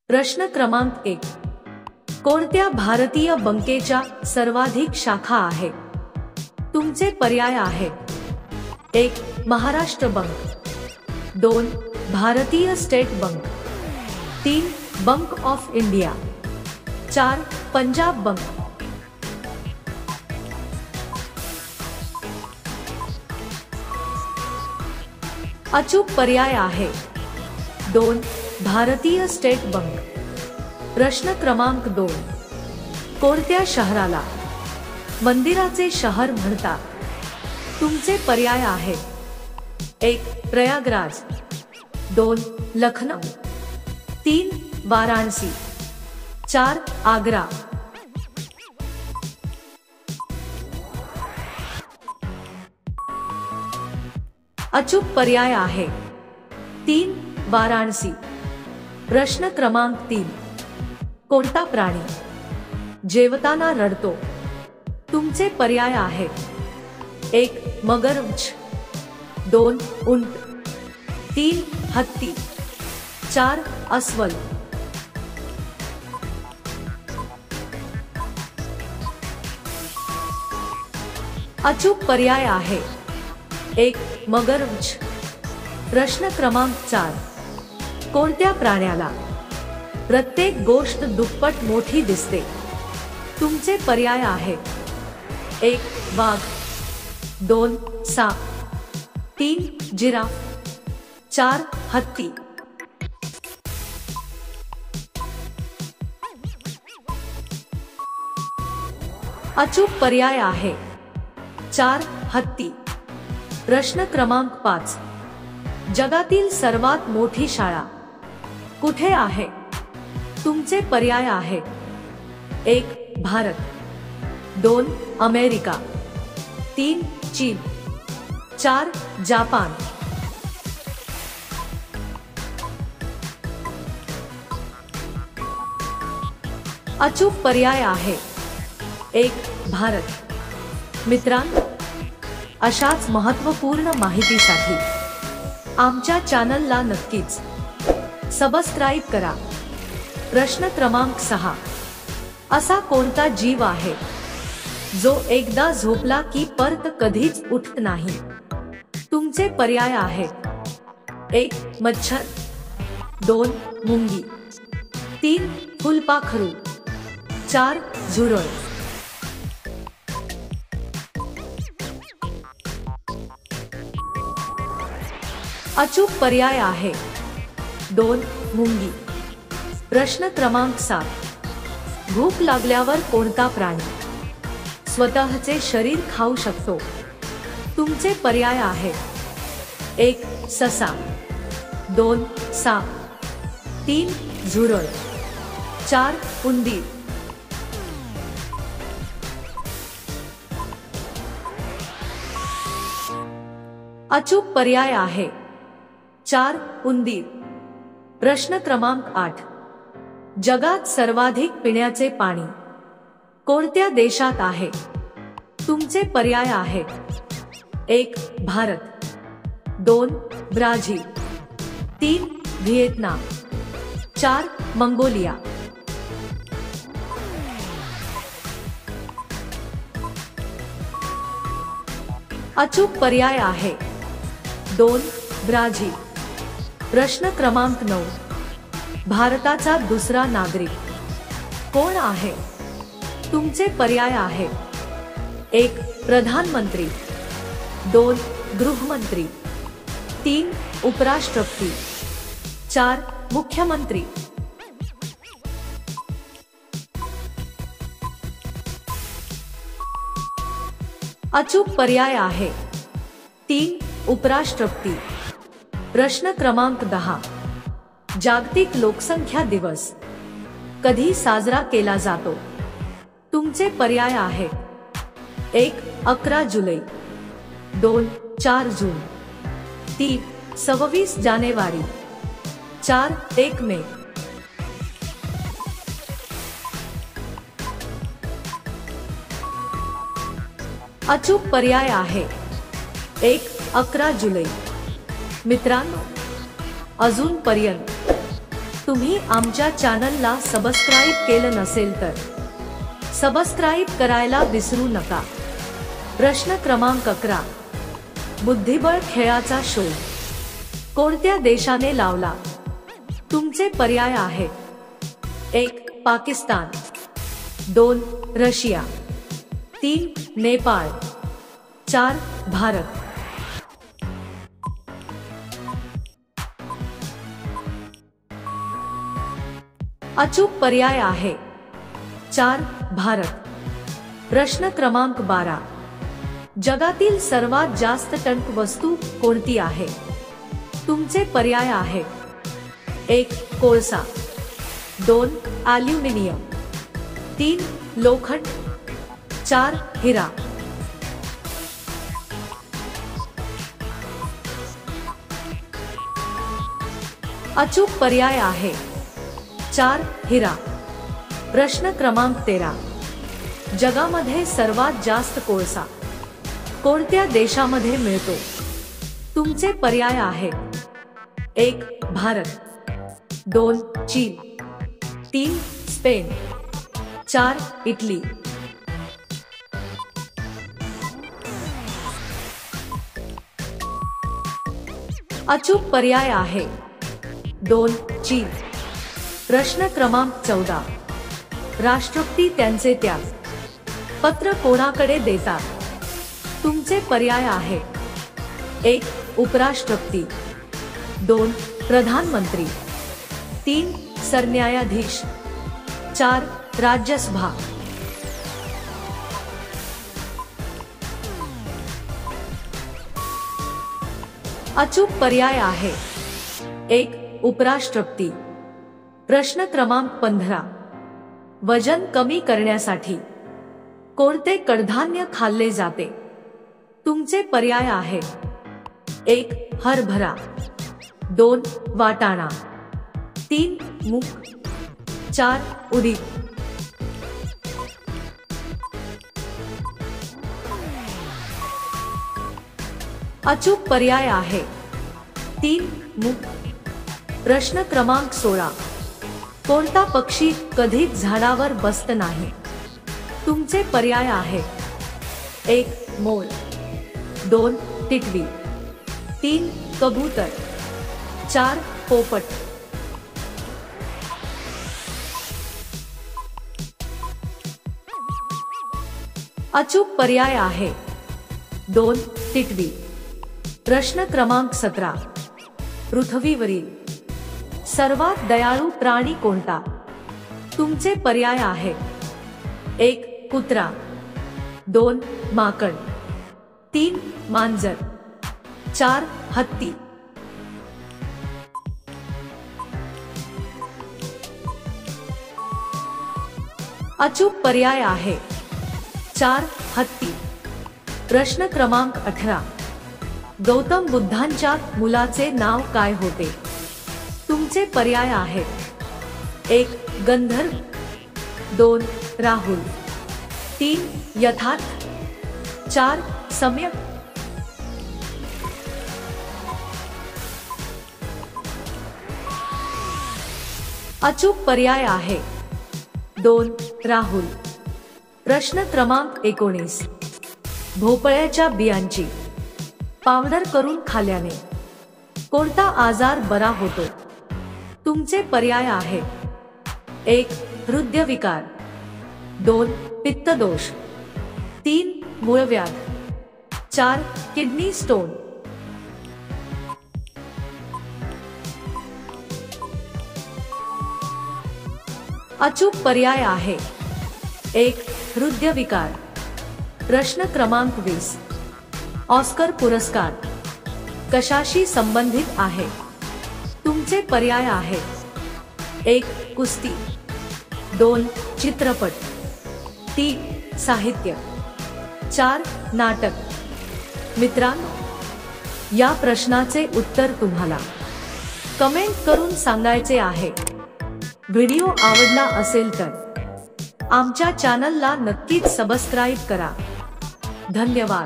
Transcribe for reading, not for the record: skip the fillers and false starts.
प्रश्न क्रमांक 1. कोणत्या भारतीय बँकेच्या सर्वाधिक शाखा आहेत? तुमचे पर्याय आहेत: 1. महाराष्ट्र बँक, 2. भारतीय state bank, 3. Bank of India, 4. Punjab bank. अचूक पर्याय आहे 2. भारतीय स्टेट बँक. प्रश्न क्रमांक 2. कोणत्या शहराला मंदिराचे शहर म्हणतात? तुमचे पर्याय आहेत: 1. प्रयागराज, 2. लखनौ, 3. वाराणसी, 4. आग्रा. अचूक पर्याय आहे 3. वाराणसी. प्रश्न क्रमांक 3. कोणता प्राणी जेवताना रडतो? तुमचे पर्याय आहेत: 1. मगरमच्छ, 2. उंट, 3. हत्ती, 4. अस्वल. अचूक पर्याय आहे 1. मगरमच्छ. प्रश्न क्रमांक 4. कोणत्या प्राण्याला प्रत्येक गोष्ट दुप्पट मोठी दिसते? तुमचे पर्याय आहेत: 1. वाघ, 2. साप, 3. जिराफ, 4. हत्ती. अचूक पर्याय आहे 4. हत्ती. प्रश्न क्रमांक 5. जगातील सर्वात मोठी शाळा कुठे आहे? तुमचे पर्याय आहेत: 1. भारत, 2. अमेरिका, 3. चीन, 4. जापान. अचूक पर्याय आहे 1. भारत. मित्रांनो, अशाच महत्त्वपूर्ण माहितीसाठी आमच्या चॅनलला नक्कीच सबस्क्राईब करा. प्रश्न क्रमांक 6. असा कोणता जीव आहे जो एकदा झोपला की परत कधीच उठत नाही? तुमचे पर्याय आहेत: 1. मच्छर, 2. मुंगी, 3. फुलपाखरू, 4. झुरळ. अचूक पर्याय आहे 2. मुंगी. प्रश्न क्रमांक 7. भूक लागल्यावर कोणता प्राणी स्वतःचे शरीर खाऊ शकतो? तुमचे पर्याय आहेत: 1. ससा, 2. साप, 3. झुरळ, 4. उंदीर. अचूक पर्याय आहे 4. उंदीर. प्रश्न क्रमांक 8. जगात सर्वाधिक पिण्याचे पाणी कोणत्या देशात आहे? तुमचे पर्याय आहेत: 1. भारत, 2. ब्राझील, 3. व्हिएतनाम, 4. मंगोलिया. अचूक पर्याय आहे 2. ब्राझील. प्रश्न क्रमांक 9. भारताचा दुसरा नागरिक कोण आहे? तुमचे पर्याय आहेत: 1. प्रधानमंत्री, 2. गृहमंत्री, 3. उपराष्ट्रपती, 4. मुख्यमंत्री. अचूक पर्याय आहे 3. उपराष्ट्रपती. प्रश्न क्रमांक 10. जागतिक लोकसंख्या दिवस कधी साजरा केला जातो? तुमचे पर्याय आहेत: 1. 11 जुलै, 2. 4 जून, 3. 26 जानेवारी, 4. 1 मे. अचूक पर्याय आहे 1. 11 जुलै. मित्रांनो, अजूनपर्यंत तुम्ही आमच्या चॅनलला सबस्क्राइब केलं नसेल तर सबस्क्राइब करायला विसरू नका। प्रश्न क्रमांक 11, बुद्धिबळ खेळाचा शोध कोणत्या देशाने लावला? तुमचे पर्याय आहेत: 1 पाकिस्तान, 2 रशिया, 3 नेपाळ, 4 भारत। अचूक पर्याय आहे 4 भारत। प्रश्न क्रमांक 12, जगातील सर्वात जास्त टन वस्तू कोणती आहे? तुमचे पर्याय आहेत: 1 कोळसा, 2 ॲल्युमिनियम, 3 लोखंड, 4 हिरा। अचूक पर्याय आहे 4 हिरा। प्रश्न क्रमांक 13, जगामध्ये सर्वात जास्त कोळसा कोणत्या देशामध्ये मिळतो? तुमचे पर्याय आहेत: 1 भारत, 2 चीन, 3 स्पेन, 4 इटली। अचूक पर्याय आहे 2 चीन। प्रश्न क्रमांक 14, राष्ट्रपती त्यांचे त्याग पत्र कोणाकडे देतात? तुमचे पर्याय आहेत: 1 उपराष्ट्रपती, 2 प्रधानमंत्री, 3 सरन्यायाधीश, 4 राज्यसभा। अचूक पर्याय आहे 1 उपराष्ट्रपती। प्रश्न क्रमांक 15, वजन कमी करण्यासाठी कोणते कडधान्य खाल्ले जाते? तुमचे पर्याय आहेत: 1 हरभरा, 2 वाटाणा, 3 मूग, 4 उडीद। अचूक पर्याय आहे 3 मूग। प्रश्न क्रमांक 16, कोणता पक्षी कधीच झाडावर बसत नाही? तुमचे पर्याय आहेत: 1 मोर, 2 टिटवी, 3 कबूतर, 4 पोपट। अचूक पर्याय आहे 2 टिटवी। प्रश्न क्रमांक 17, पृथ्वीवरील सर्वात दयाळू प्राणी कोणता? तुमचे पर्याय आहेत: 1 कुत्रा, 2 माकड, 3 मांजर, 4 हत्ती। अचूक पर्याय आहे 4 हत्ती। प्रश्न क्रमांक 18, गौतम बुद्धांच्या मुलाचे नाव काय होते? तुमचे पर्याय आहेत: 1 गंधर्व, 2 राहुल, 3 यथार्थ, 4 सम्यक। अचूक पर्याय आहे 2 राहुल। प्रश्न क्रमांक 19, भोपळ्याच्या बियांची पावडर करून खाल्ल्याने कोणता आजार बरा होतो? तुमचे पर्याय आहेत: 1 हृदयविकार, 2 पित्तदोष, 3 मूळव्याध, 4 किडनी स्टोन। अचूक पर्याय आहे 1 हृदयविकार। प्रश्न क्रमांक 20, ऑस्कर पुरस्कार कशाशी संबंधित आहे? तुमचे पर्याय आहेत: 1 कुस्ती, 2 चित्रपट, 3 साहित्य, 4 नाटक। मित्रांनो, या प्रश्नाचे उत्तर तुम्हाला कमेंट करून सांगायचे आहे। व्हिडिओ आवडला असेल तर आमच्या चॅनलला नक्कीच सबस्क्राइब करा। धन्यवाद।